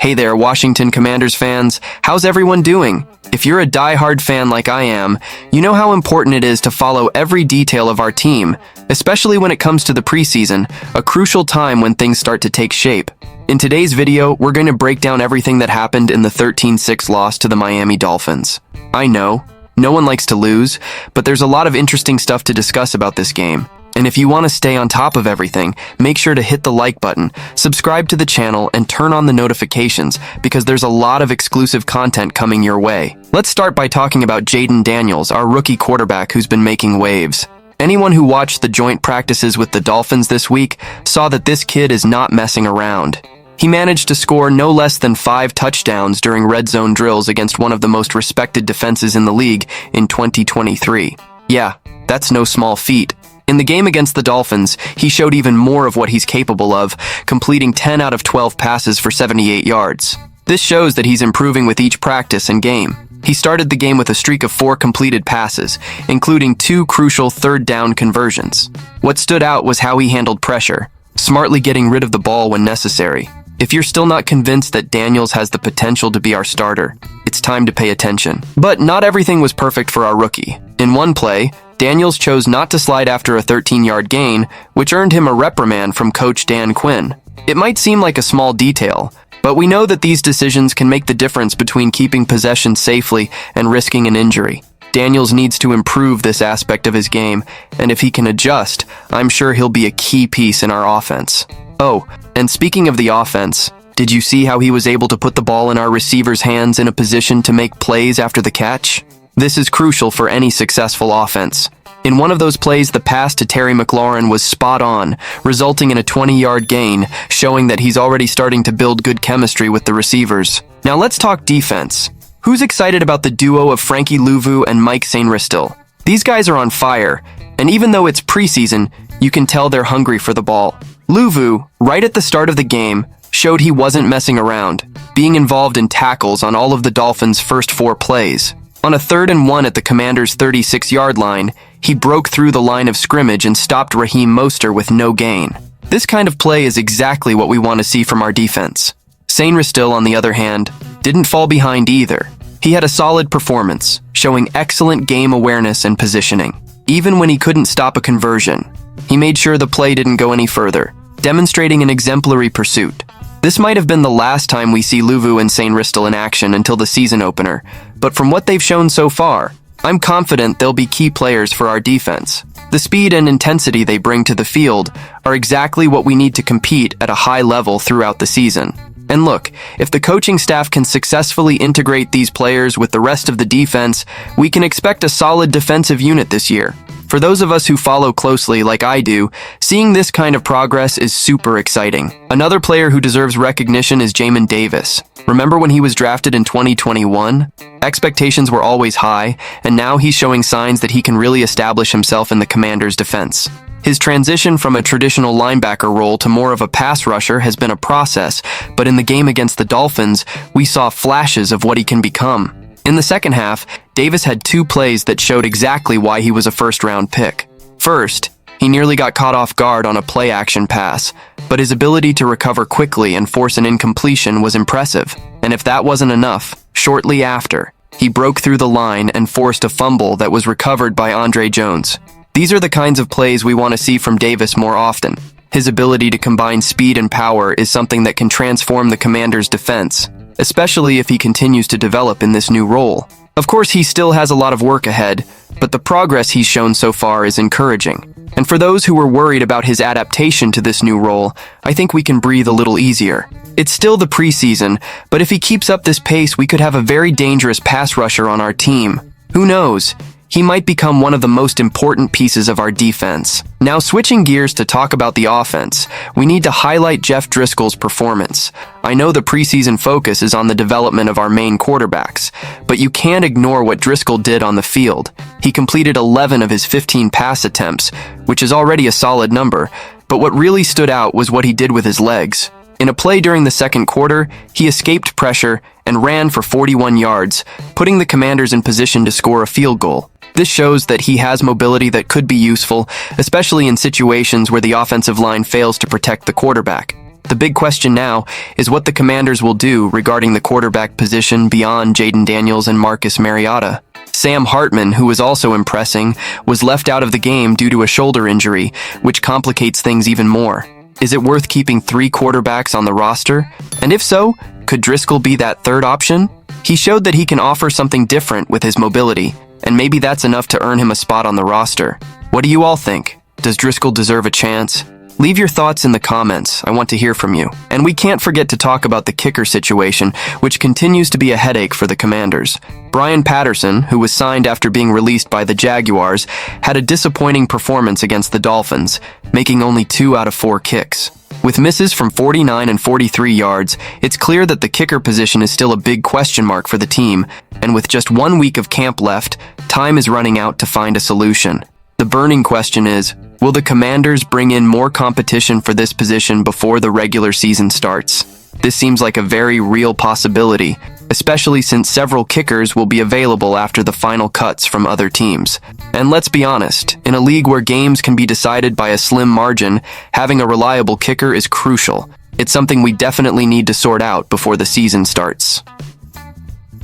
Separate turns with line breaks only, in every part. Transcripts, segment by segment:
Hey there, Washington Commanders fans. How's everyone doing? If you're a die-hard fan like I am, you know how important it is to follow every detail of our team, especially when it comes to the preseason, a crucial time when things start to take shape. In today's video, we're going to break down everything that happened in the 13-6 loss to the Miami Dolphins. I know, no one likes to lose, but there's a lot of interesting stuff to discuss about this game. And if you want to stay on top of everything, make sure to hit the like button, subscribe to the channel, and turn on the notifications because there's a lot of exclusive content coming your way. Let's start by talking about Jayden Daniels, our rookie quarterback who's been making waves. Anyone who watched the joint practices with the Dolphins this week saw that this kid is not messing around. He managed to score no less than 5 touchdowns during red zone drills against one of the most respected defenses in the league in 2023. Yeah, that's no small feat. In the game against the Dolphins, he showed even more of what he's capable of, completing 10 out of 12 passes for 78 yards. This shows that he's improving with each practice and game. He started the game with a streak of 4 completed passes, including 2 crucial third-down conversions. What stood out was how he handled pressure, smartly getting rid of the ball when necessary. If you're still not convinced that Daniels has the potential to be our starter, it's time to pay attention. But not everything was perfect for our rookie. In one play, Daniels chose not to slide after a 13-yard gain, which earned him a reprimand from Coach Dan Quinn. It might seem like a small detail, but we know that these decisions can make the difference between keeping possession safely and risking an injury. Daniels needs to improve this aspect of his game, and if he can adjust, I'm sure he'll be a key piece in our offense. Oh, and speaking of the offense, did you see how he was able to put the ball in our receivers' hands in a position to make plays after the catch? This is crucial for any successful offense. In one of those plays, the pass to Terry McLaurin was spot on, resulting in a 20-yard gain, showing that he's already starting to build good chemistry with the receivers. Now let's talk defense. Who's excited about the duo of Frankie Louvu and Mike Sainristil? These guys are on fire, and even though it's preseason, you can tell they're hungry for the ball. Louvu, right at the start of the game, showed he wasn't messing around, being involved in tackles on all of the Dolphins' first 4 plays. On a 3rd and 1 at the Commanders' 36-yard line, he broke through the line of scrimmage and stopped Raheem Mostert with no gain. This kind of play is exactly what we want to see from our defense. Sainristil, on the other hand, didn't fall behind either. He had a solid performance, showing excellent game awareness and positioning. Even when he couldn't stop a conversion, he made sure the play didn't go any further, demonstrating an exemplary pursuit. This might have been the last time we see Louvu and Sainristil in action until the season opener, but from what they've shown so far, I'm confident they'll be key players for our defense. The speed and intensity they bring to the field are exactly what we need to compete at a high level throughout the season. And look, if the coaching staff can successfully integrate these players with the rest of the defense, we can expect a solid defensive unit this year. For those of us who follow closely like I do, seeing this kind of progress is super exciting. Another player who deserves recognition is Jamin Davis. Remember when he was drafted in 2021? Expectations were always high, and now he's showing signs that he can really establish himself in the Commanders' defense. His transition from a traditional linebacker role to more of a pass rusher has been a process, but in the game against the Dolphins, we saw flashes of what he can become. In the second half, Davis had 2 plays that showed exactly why he was a first-round pick. First, he nearly got caught off guard on a play-action pass, but his ability to recover quickly and force an incompletion was impressive. And if that wasn't enough, shortly after, he broke through the line and forced a fumble that was recovered by Andre Jones. These are the kinds of plays we want to see from Davis more often. His ability to combine speed and power is something that can transform the Commanders' defense, especially if he continues to develop in this new role. Of course, he still has a lot of work ahead, but the progress he's shown so far is encouraging. And for those who were worried about his adaptation to this new role, I think we can breathe a little easier. It's still the preseason, but if he keeps up this pace, we could have a very dangerous pass rusher on our team. Who knows? He might become one of the most important pieces of our defense. Now, switching gears to talk about the offense, we need to highlight Jeff Driscoll's performance. I know the preseason focus is on the development of our main quarterbacks, but you can't ignore what Driscoll did on the field. He completed 11 of his 15 pass attempts, which is already a solid number, but what really stood out was what he did with his legs. In a play during the second quarter, he escaped pressure and ran for 41 yards, putting the Commanders in position to score a field goal. This shows that he has mobility that could be useful, especially in situations where the offensive line fails to protect the quarterback. The big question now is what the Commanders will do regarding the quarterback position beyond Jayden Daniels and Marcus Mariota. Sam Hartman, who was also impressing, was left out of the game due to a shoulder injury, which complicates things even more. Is it worth keeping 3 quarterbacks on the roster? And if so, could Driscoll be that third option? He showed that he can offer something different with his mobility, and maybe that's enough to earn him a spot on the roster. What do you all think? Does Driscoll deserve a chance? Leave your thoughts in the comments. I want to hear from you. And we can't forget to talk about the kicker situation, which continues to be a headache for the Commanders. Brian Patterson, who was signed after being released by the Jaguars, had a disappointing performance against the Dolphins, making only 2 out of 4 kicks. With misses from 49 and 43 yards, it's clear that the kicker position is still a big question mark for the team, and with just 1 week of camp left, time is running out to find a solution. The burning question is, will the Commanders bring in more competition for this position before the regular season starts? This seems like a very real possibility, especially since several kickers will be available after the final cuts from other teams. And let's be honest, in a league where games can be decided by a slim margin, having a reliable kicker is crucial. It's something we definitely need to sort out before the season starts.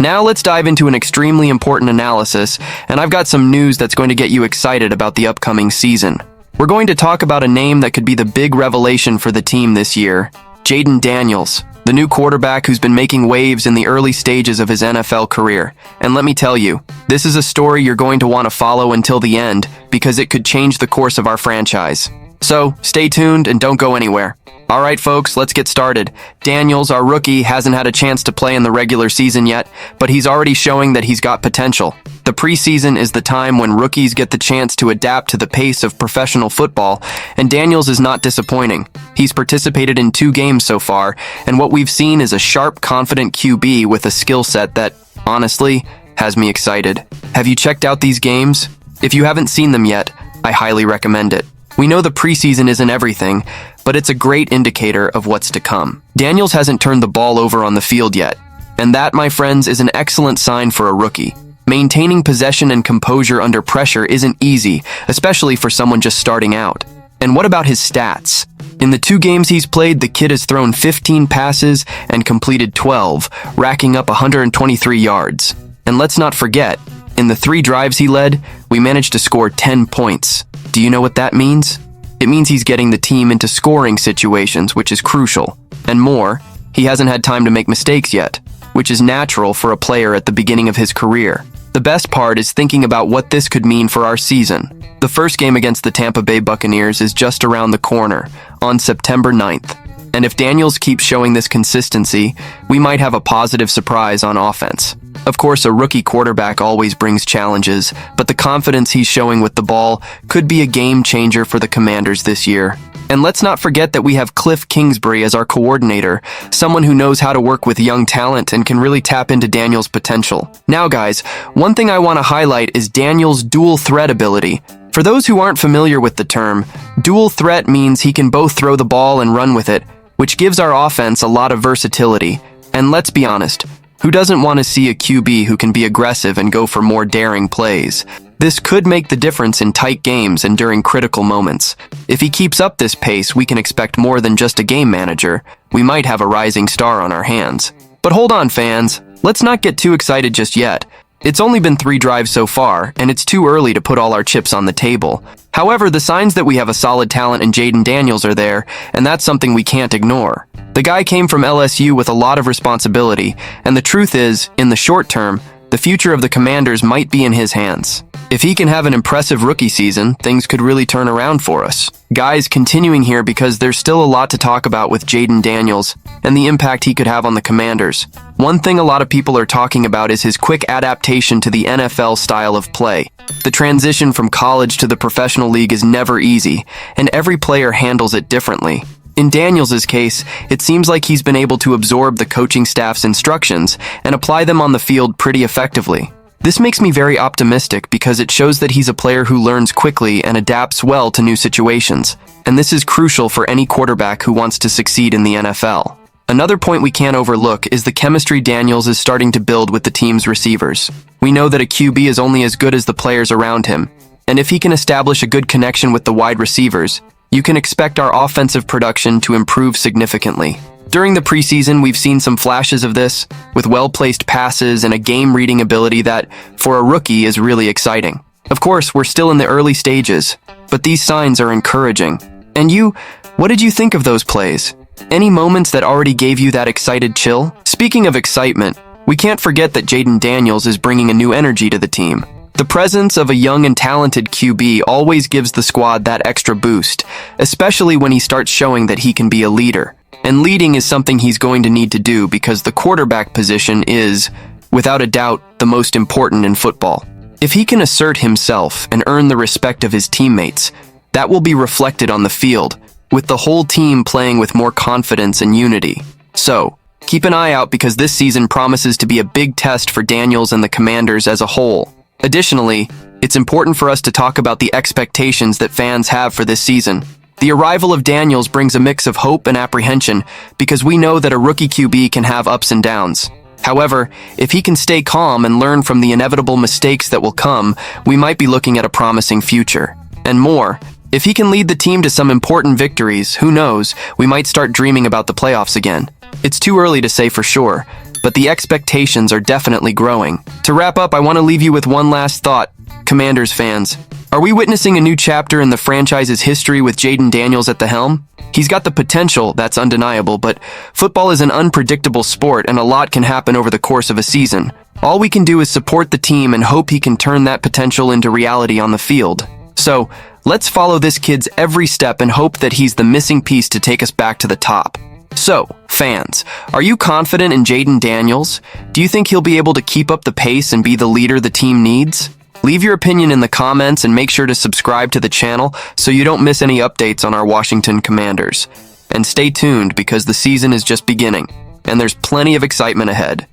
Now let's dive into an extremely important analysis, and I've got some news that's going to get you excited about the upcoming season. We're going to talk about a name that could be the big revelation for the team this year, Jayden Daniels, the new quarterback who's been making waves in the early stages of his NFL career. And let me tell you, this is a story you're going to want to follow until the end because it could change the course of our franchise. So, stay tuned and don't go anywhere. All right, folks, let's get started. Daniels, our rookie, hasn't had a chance to play in the regular season yet, but he's already showing that he's got potential. The preseason is the time when rookies get the chance to adapt to the pace of professional football, and Daniels is not disappointing. He's participated in 2 games so far, and what we've seen is a sharp, confident QB with a skill set that, honestly, has me excited. Have you checked out these games? If you haven't seen them yet, I highly recommend it. We know the preseason isn't everything, but it's a great indicator of what's to come. Daniels hasn't turned the ball over on the field yet, and that, my friends, is an excellent sign for a rookie. Maintaining possession and composure under pressure isn't easy, especially for someone just starting out. And what about his stats? In the 2 games he's played, the kid has thrown 15 passes and completed 12, racking up 123 yards. And let's not forget, in the 3 drives he led, we managed to score 10 points. Do you know what that means? It means he's getting the team into scoring situations, which is crucial. And more, he hasn't had time to make mistakes yet, which is natural for a player at the beginning of his career. The best part is thinking about what this could mean for our season. The first game against the Tampa Bay Buccaneers is just around the corner, on September 9th. And if Daniels keeps showing this consistency, we might have a positive surprise on offense. Of course, a rookie quarterback always brings challenges, but the confidence he's showing with the ball could be a game changer for the Commanders this year. And let's not forget that we have Cliff Kingsbury as our coordinator, someone who knows how to work with young talent and can really tap into Daniels' potential. Now guys, one thing I want to highlight is Daniels' dual threat ability. For those who aren't familiar with the term, dual threat means he can both throw the ball and run with it, which gives our offense a lot of versatility. And let's be honest, who doesn't want to see a QB who can be aggressive and go for more daring plays? This could make the difference in tight games and during critical moments. If he keeps up this pace, we can expect more than just a game manager. We might have a rising star on our hands. But hold on, fans. Let's not get too excited just yet. It's only been 3 drives so far, and it's too early to put all our chips on the table. However, the signs that we have a solid talent in Jayden Daniels are there, and that's something we can't ignore. The guy came from LSU with a lot of responsibility, and the truth is, in the short term, the future of the Commanders might be in his hands. If he can have an impressive rookie season, things could really turn around for us. Guys, continuing here because there's still a lot to talk about with Jayden Daniels and the impact he could have on the Commanders. One thing a lot of people are talking about is his quick adaptation to the NFL style of play. The transition from college to the professional league is never easy, and every player handles it differently. In Daniels' case, it seems like he's been able to absorb the coaching staff's instructions and apply them on the field pretty effectively. This makes me very optimistic because it shows that he's a player who learns quickly and adapts well to new situations. And this is crucial for any quarterback who wants to succeed in the NFL. Another point we can't overlook is the chemistry Daniels is starting to build with the team's receivers. We know that a QB is only as good as the players around him, and if he can establish a good connection with the wide receivers, you can expect our offensive production to improve significantly. During the preseason, we've seen some flashes of this, with well-placed passes and a game-reading ability that, for a rookie, is really exciting. Of course, we're still in the early stages, but these signs are encouraging. And you, what did you think of those plays? Any moments that already gave you that excited chill? Speaking of excitement, we can't forget that Jayden Daniels is bringing a new energy to the team. The presence of a young and talented QB always gives the squad that extra boost, especially when he starts showing that he can be a leader. And leading is something he's going to need to do because the quarterback position is, without a doubt, the most important in football. If he can assert himself and earn the respect of his teammates, that will be reflected on the field, with the whole team playing with more confidence and unity. So, keep an eye out because this season promises to be a big test for Daniels and the Commanders as a whole. Additionally, it's important for us to talk about the expectations that fans have for this season. The arrival of Daniels brings a mix of hope and apprehension because we know that a rookie QB can have ups and downs. However, if he can stay calm and learn from the inevitable mistakes that will come, we might be looking at a promising future. And more, if he can lead the team to some important victories, who knows, we might start dreaming about the playoffs again. It's too early to say for sure, but the expectations are definitely growing. To wrap up, I want to leave you with one last thought. Commanders fans, are we witnessing a new chapter in the franchise's history with Jayden Daniels at the helm? He's got the potential, that's undeniable, but football is an unpredictable sport and a lot can happen over the course of a season. All we can do is support the team and hope he can turn that potential into reality on the field. So, let's follow this kid's every step and hope that he's the missing piece to take us back to the top. So, fans, are you confident in Jayden Daniels? Do you think he'll be able to keep up the pace and be the leader the team needs? Leave your opinion in the comments and make sure to subscribe to the channel so you don't miss any updates on our Washington Commanders. And stay tuned because the season is just beginning, and there's plenty of excitement ahead.